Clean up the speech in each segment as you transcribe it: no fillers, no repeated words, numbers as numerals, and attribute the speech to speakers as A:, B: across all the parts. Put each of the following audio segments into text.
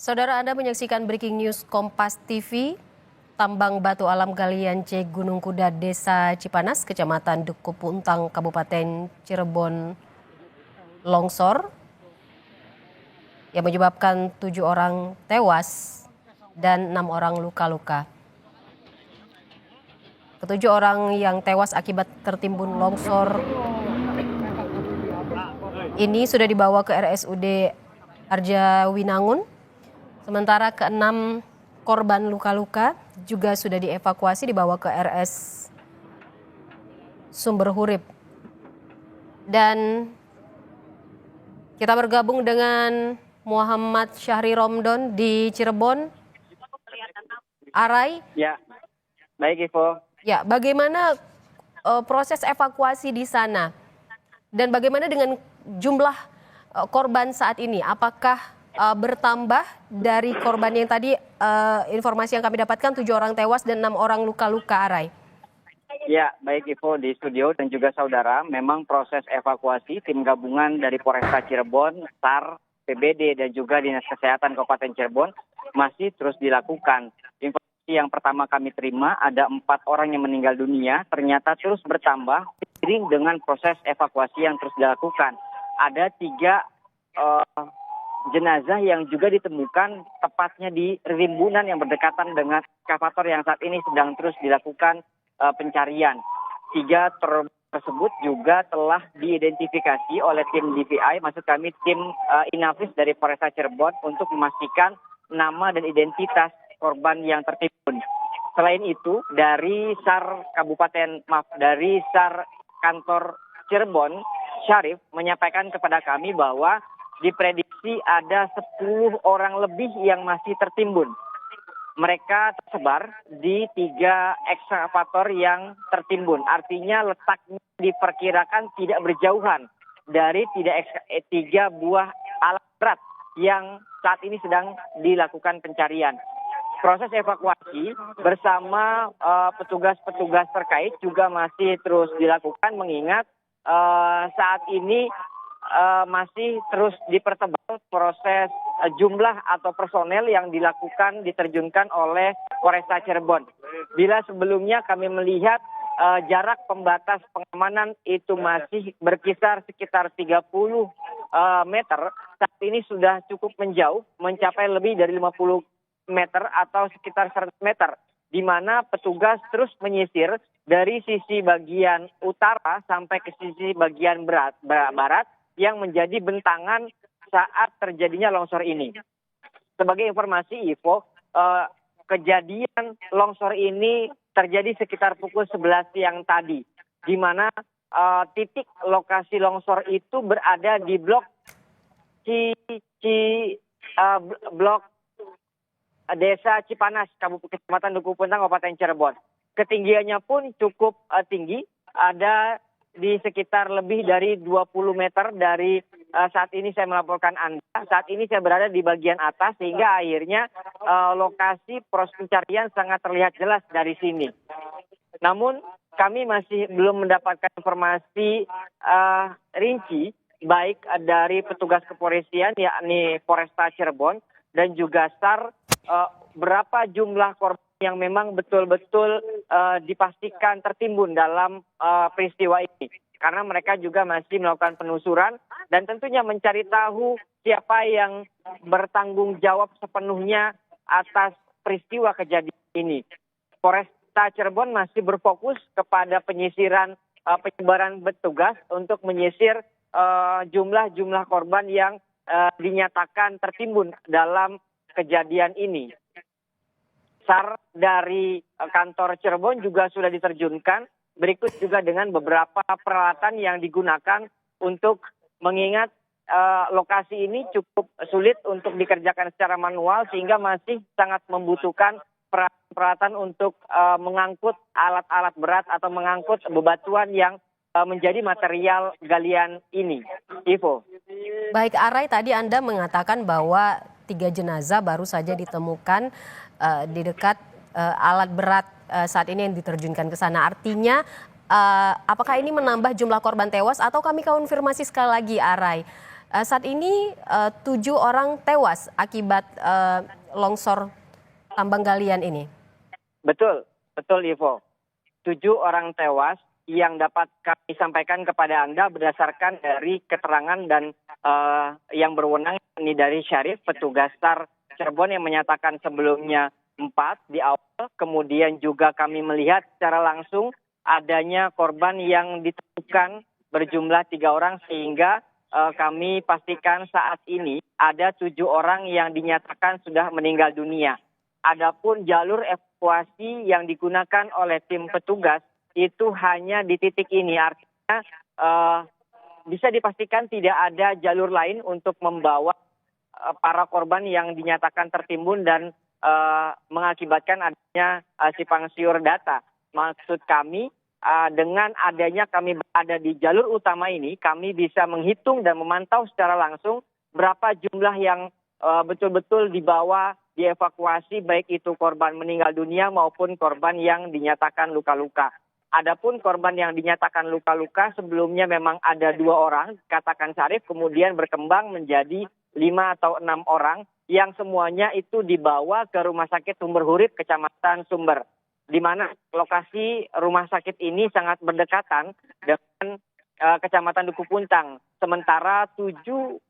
A: Saudara, Anda menyaksikan Breaking News Kompas TV. Tambang batu alam galian C Gunung Kuda Desa Cipanas, Kecamatan Duku Puntang, Kabupaten Cirebon longsor yang menyebabkan 7 orang tewas dan 6 orang luka-luka. Ketujuh orang yang tewas akibat tertimbun longsor ini sudah dibawa ke RSUD Arjawinangun. Sementara ke-6 korban luka-luka juga sudah dievakuasi dibawa ke RS Sumberhurip. Dan kita bergabung dengan Muhammad Syahri Romdon di Cirebon. Arai.
B: Ya, baik Ivo.
A: Ya, bagaimana proses evakuasi di sana? Dan bagaimana dengan jumlah korban saat ini? Apakah bertambah dari korban yang tadi informasi yang kami dapatkan 7 orang tewas dan 6 orang luka-luka, Arai?
B: Ya, baik Ivo di studio dan juga saudara, memang proses evakuasi tim gabungan dari Polresta Cirebon, SAR, PBD dan juga Dinas Kesehatan Kabupaten Cirebon masih terus dilakukan. Informasi yang pertama kami terima ada 4 orang yang meninggal dunia, ternyata terus bertambah seiring dengan proses evakuasi yang terus dilakukan. Ada 3 jenazah yang juga ditemukan tepatnya di rimbunan yang berdekatan dengan ekskavator yang saat ini sedang terus dilakukan pencarian. 3 tersebut juga telah diidentifikasi oleh tim DPI, maksud kami tim Inavis dari Polresta Cirebon untuk memastikan nama dan identitas korban yang tertimbun. Selain itu, dari SAR kantor Cirebon, Syarif menyampaikan kepada kami bahwa diprediksi ada 10 orang lebih yang masih tertimbun. Mereka tersebar di 3 ekskavator yang tertimbun. Artinya letaknya diperkirakan tidak berjauhan dari 3 buah alat berat yang saat ini sedang dilakukan pencarian. Proses evakuasi bersama petugas-petugas terkait juga masih terus dilakukan mengingat saat ini masih terus dipertebal proses jumlah atau personel yang diterjunkan oleh Polresta Cirebon. Bila sebelumnya kami melihat jarak pembatas pengamanan itu masih berkisar sekitar 30 meter, saat ini sudah cukup menjauh, mencapai lebih dari 50 meter atau sekitar 100 meter, di mana petugas terus menyisir dari sisi bagian utara sampai ke sisi bagian barat yang menjadi bentangan saat terjadinya longsor ini. Sebagai informasi Ivo, kejadian longsor ini terjadi sekitar pukul 11 siang tadi, di mana titik lokasi longsor itu berada di blok blok Desa Cipanas, Kecamatan Duku Puntang, Kabupaten Cirebon. Ketinggiannya pun cukup tinggi, ada di sekitar lebih dari 20 meter dari saat ini saya melaporkan Anda. Saat ini saya berada di bagian atas sehingga akhirnya lokasi proses pencarian sangat terlihat jelas dari sini. Namun kami masih belum mendapatkan informasi rinci baik dari petugas kepolisian yakni Polresta Cirebon dan juga SAR berapa jumlah korban yang memang betul-betul dipastikan tertimbun dalam peristiwa ini. Karena mereka juga masih melakukan penelusuran dan tentunya mencari tahu siapa yang bertanggung jawab sepenuhnya atas peristiwa kejadian ini. Polresta Cirebon masih berfokus kepada penyisiran penyebaran petugas untuk menyisir jumlah korban yang dinyatakan tertimbun dalam kejadian ini. SAR dari kantor Cirebon juga sudah diterjunkan, berikut juga dengan beberapa peralatan yang digunakan untuk mengingat lokasi ini cukup sulit untuk dikerjakan secara manual sehingga masih sangat membutuhkan peralatan untuk mengangkut alat-alat berat atau mengangkut bebatuan yang menjadi material galian ini. Ivo.
A: Baik, Arai, tadi Anda mengatakan bahwa 3 jenazah baru saja ditemukan di dekat alat berat saat ini yang diterjunkan ke sana. Artinya apakah ini menambah jumlah korban tewas atau kami konfirmasi sekali lagi, Arai? Saat ini 7 orang tewas akibat longsor tambang galian ini.
B: Betul, betul Ivo. 7 orang tewas yang dapat kami sampaikan kepada Anda berdasarkan dari keterangan dan yang berwenang ini dari Syarif, petugas SAR Cirebon yang menyatakan sebelumnya 4 di awal. Kemudian juga kami melihat secara langsung adanya korban yang ditemukan berjumlah 3 orang sehingga kami pastikan saat ini ada 7 orang yang dinyatakan sudah meninggal dunia. Adapun jalur evakuasi yang digunakan oleh tim petugas itu hanya di titik ini. Artinya bisa dipastikan tidak ada jalur lain untuk membawa para korban yang dinyatakan tertimbun dan mengakibatkan adanya simpang siur data. Maksud kami dengan adanya kami berada di jalur utama ini, kami bisa menghitung dan memantau secara langsung berapa jumlah yang betul-betul dibawa, dievakuasi, baik itu korban meninggal dunia maupun korban yang dinyatakan luka-luka. Adapun korban yang dinyatakan luka-luka sebelumnya memang ada 2 orang, katakan Syarif, kemudian berkembang menjadi 5 atau 6 orang yang semuanya itu dibawa ke Rumah Sakit Sumber Hurib, Kecamatan Sumber, di mana lokasi rumah sakit ini sangat berdekatan dengan Kecamatan Duku Puntang. Sementara 7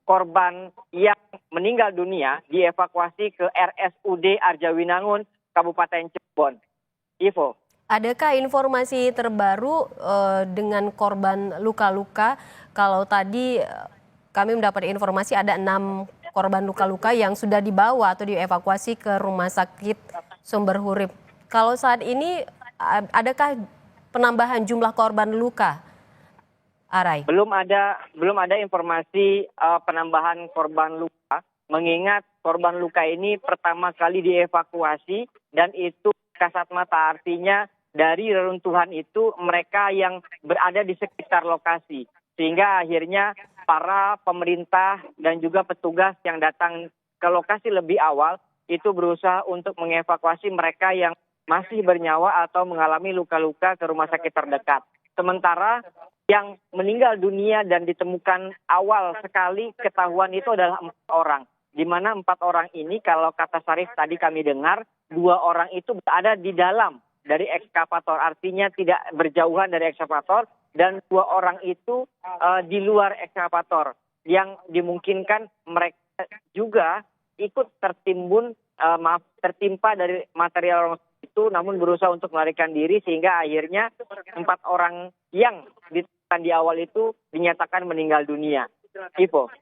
B: korban yang meninggal dunia dievakuasi ke RSUD Arjawinangun, Kabupaten Cirebon. Ivo.
A: Adakah informasi terbaru dengan korban luka-luka? Kalau tadi kami mendapat informasi ada 6 korban luka-luka yang sudah dibawa atau dievakuasi ke Rumah Sakit Sumber Hurib. Kalau saat ini adakah penambahan jumlah korban luka, Arai?
B: Belum ada informasi penambahan korban luka, mengingat korban luka ini pertama kali dievakuasi dan itu kasat mata, artinya dari reruntuhan itu mereka yang berada di sekitar lokasi. Sehingga akhirnya para pemerintah dan juga petugas yang datang ke lokasi lebih awal itu berusaha untuk mengevakuasi mereka yang masih bernyawa atau mengalami luka-luka ke rumah sakit terdekat. Sementara yang meninggal dunia dan ditemukan awal sekali ketahuan itu adalah 4 orang. Di mana 4 orang ini kalau kata Syarif tadi kami dengar, 2 orang itu berada di dalam dari ekskavator. Artinya tidak berjauhan dari ekskavator dan 2 orang itu di luar ekskavator. Yang dimungkinkan mereka juga ikut tertimpa dari material itu namun berusaha untuk melarikan diri sehingga akhirnya 4 orang yang ditemukan di awal itu dinyatakan meninggal dunia. Ivo.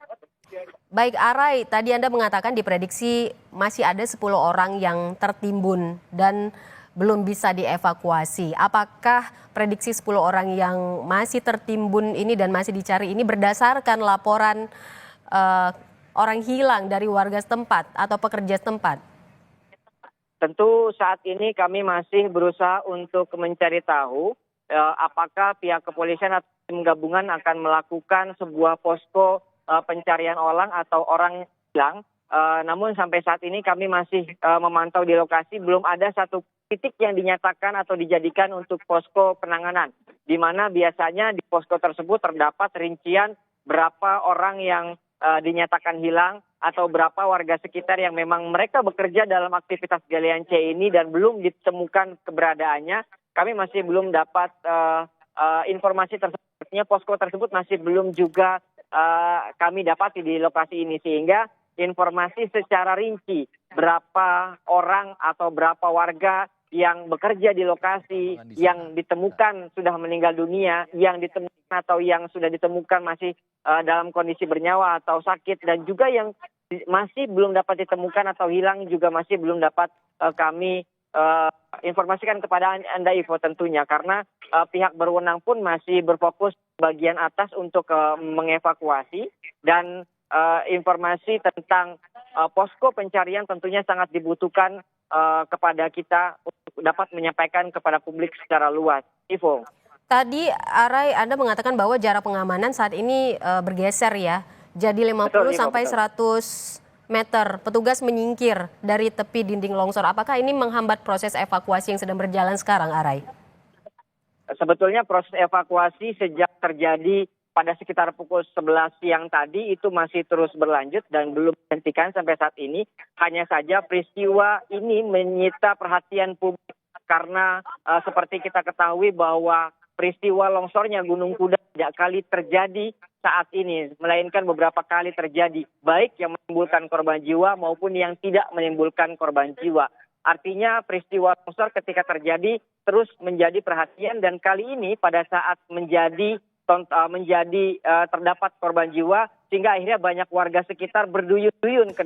A: Baik Arai, tadi Anda mengatakan diprediksi masih ada 10 orang yang tertimbun dan belum bisa dievakuasi. Apakah prediksi 10 orang yang masih tertimbun ini dan masih dicari ini berdasarkan laporan orang hilang dari warga setempat atau pekerja setempat?
B: Tentu saat ini kami masih berusaha untuk mencari tahu apakah pihak kepolisian atau tim gabungan akan melakukan sebuah posko pencarian orang atau orang hilang. Namun sampai saat ini kami masih memantau di lokasi, belum ada satu titik yang dinyatakan atau dijadikan untuk posko penanganan. Di mana biasanya di posko tersebut terdapat rincian berapa orang yang dinyatakan hilang atau berapa warga sekitar yang memang mereka bekerja dalam aktivitas galian C ini dan belum ditemukan keberadaannya. Kami masih belum dapat informasi tersebut. Posko tersebut masih belum juga kami dapati di lokasi ini sehingga informasi secara rinci berapa orang atau berapa warga yang bekerja di lokasi yang ditemukan sudah meninggal dunia, yang ditemukan atau yang sudah ditemukan masih dalam kondisi bernyawa atau sakit dan juga yang masih belum dapat ditemukan atau hilang juga masih belum dapat kami informasikan kepada Anda Ivo tentunya karena pihak berwenang pun masih berfokus bagian atas untuk mengevakuasi dan informasi tentang posko pencarian tentunya sangat dibutuhkan kepada kita untuk dapat menyampaikan kepada publik secara luas. Ivo.
A: Tadi Arai Anda mengatakan bahwa jarak pengamanan saat ini bergeser ya. Jadi 50
B: betul,
A: sampai
B: betul.
A: 100 meter. Petugas menyingkir dari tepi dinding longsor. Apakah ini menghambat proses evakuasi yang sedang berjalan sekarang, Arai?
B: Sebetulnya proses evakuasi sejak terjadi pada sekitar pukul 11 siang tadi itu masih terus berlanjut dan belum dihentikan sampai saat ini. Hanya saja peristiwa ini menyita perhatian publik karena seperti kita ketahui bahwa peristiwa longsornya Gunung Kuda tidak kali terjadi saat ini, melainkan beberapa kali terjadi, baik yang menimbulkan korban jiwa maupun yang tidak menimbulkan korban jiwa. Artinya peristiwa longsor ketika terjadi terus menjadi perhatian dan kali ini pada saat menjadi terdapat korban jiwa sehingga akhirnya banyak warga sekitar berduyun-duyun ke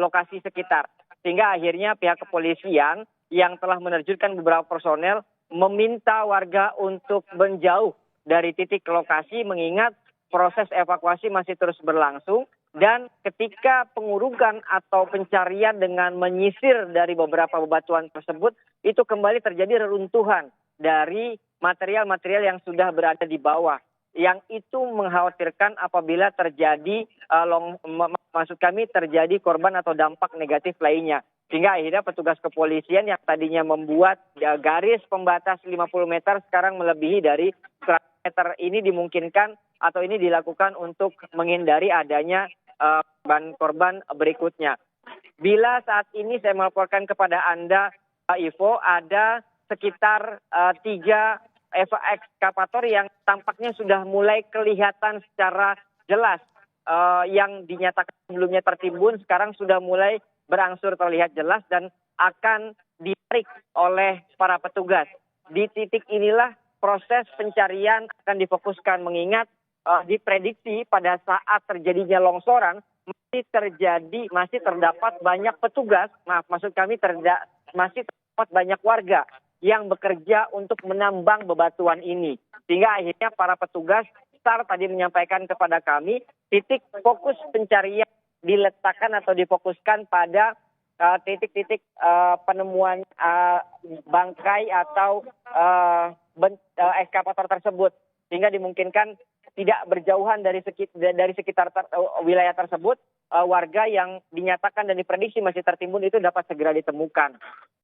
B: lokasi sekitar. Sehingga akhirnya pihak kepolisian yang telah menerjunkan beberapa personel meminta warga untuk menjauh dari titik lokasi mengingat proses evakuasi masih terus berlangsung dan ketika pengurugan atau pencarian dengan menyisir dari beberapa bebatuan tersebut itu kembali terjadi reruntuhan dari material-material yang sudah berada di bawah yang itu mengkhawatirkan apabila terjadi terjadi korban atau dampak negatif lainnya. Sehingga akhirnya petugas kepolisian yang tadinya membuat garis pembatas 50 meter sekarang melebihi dari 100 meter ini dimungkinkan atau ini dilakukan untuk menghindari adanya korban berikutnya. Bila saat ini saya melaporkan kepada Anda, Pak Ivo, ada sekitar 3 ekskavator yang tampaknya sudah mulai kelihatan secara jelas yang dinyatakan sebelumnya tertimbun sekarang sudah mulai berangsur terlihat jelas dan akan ditarik oleh para petugas. Di titik inilah proses pencarian akan difokuskan mengingat diprediksi pada saat terjadinya longsoran masih terdapat banyak petugas, masih terdapat banyak warga yang bekerja untuk menambang bebatuan ini. Sehingga akhirnya para petugas SAR tadi menyampaikan kepada kami titik fokus pencarian diletakkan atau difokuskan pada titik-titik penemuan bangkai atau ekskavator tersebut sehingga dimungkinkan tidak berjauhan dari sekitar wilayah tersebut warga yang dinyatakan dan diprediksi masih tertimbun itu dapat segera ditemukan.